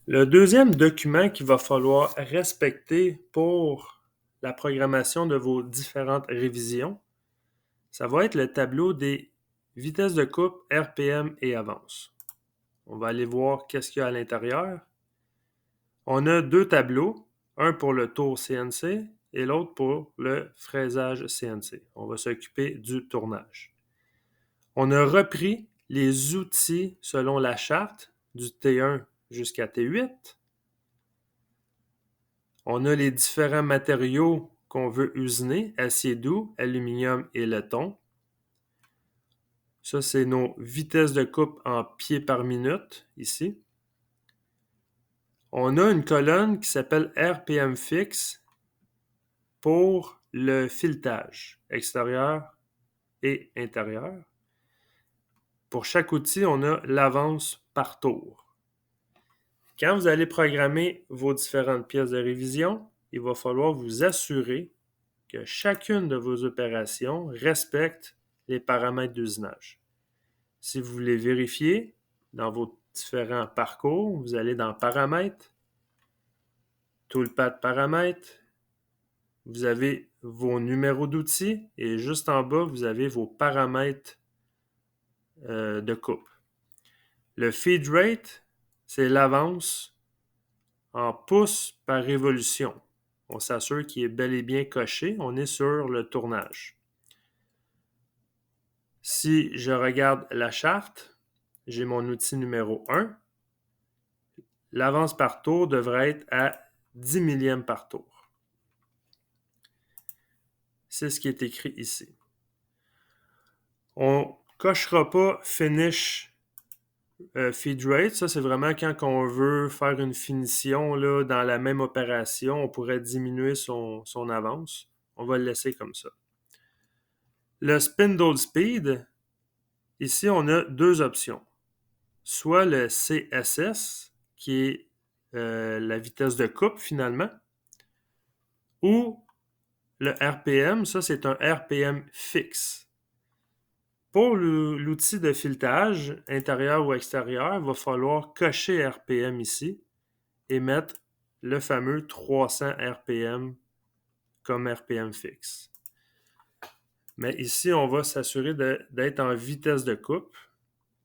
Le deuxième document qu'il va falloir respecter pour la programmation de vos différentes révisions, ça va être le tableau des vitesses de coupe, RPM et avance. On va aller voir qu'est-ce qu'il y a à l'intérieur. On a deux tableaux, un pour le tour CNC et l'autre pour le fraisage CNC. On va s'occuper du tournage. On a repris les outils selon la charte du T1 jusqu'à T8. On a les différents matériaux qu'on veut usiner, acier doux, aluminium et laiton. Ça, c'est nos vitesses de coupe en pieds par minute, ici. On a une colonne qui s'appelle RPM fixe pour le filetage extérieur et intérieur. Pour chaque outil, on a l'avance par tour. Quand vous allez programmer vos différentes pièces de révision, il va falloir vous assurer que chacune de vos opérations respecte les paramètres d'usinage. Si vous voulez vérifier dans vos différents parcours, vous allez dans Paramètres, Toolpad Paramètres, vous avez vos numéros d'outils et juste en bas, vous avez vos paramètres de coupe. Le feed rate, c'est l'avance en pouces par révolution. On s'assure qu'il est bel et bien coché. On est sur le tournage. Si je regarde la charte, j'ai mon outil numéro 1. L'avance par tour devrait être à 10 millièmes par tour. C'est ce qui est écrit ici. On ne cochera pas Finish Feed Rate. Ça, c'est vraiment quand on veut faire une finition là, dans la même opération, on pourrait diminuer son avance. On va le laisser comme ça. Le Spindle Speed, ici, on a deux options. Soit le CSS, qui est la vitesse de coupe finalement, ou le RPM, ça c'est un RPM fixe. Pour l'outil de filetage, intérieur ou extérieur, il va falloir cocher RPM ici et mettre le fameux 300 RPM comme RPM fixe. Mais ici, on va s'assurer d'être en vitesse de coupe.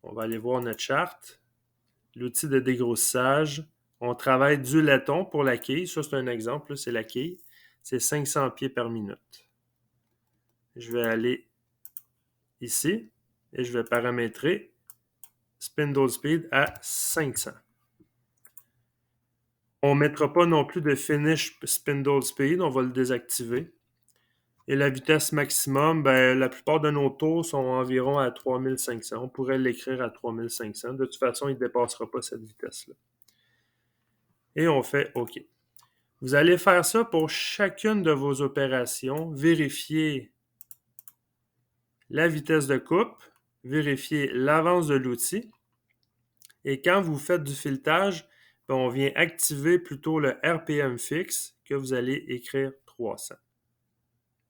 On va aller voir notre charte. L'outil de dégrossissage. On travaille du laiton pour la quille. Ça, c'est un exemple. C'est la quille. C'est 500 pieds par minute. Je vais aller ici et je vais paramétrer Spindle Speed à 500. On ne mettra pas non plus de Finish Spindle Speed. On va le désactiver. Et la vitesse maximum, la plupart de nos tours sont environ à 3500. On pourrait l'écrire à 3500. De toute façon, il ne dépassera pas cette vitesse-là. Et on fait OK. Vous allez faire ça pour chacune de vos opérations. Vérifier la vitesse de coupe, vérifier l'avance de l'outil. Et quand vous faites du filetage, on vient activer plutôt le RPM fixe que vous allez écrire 300.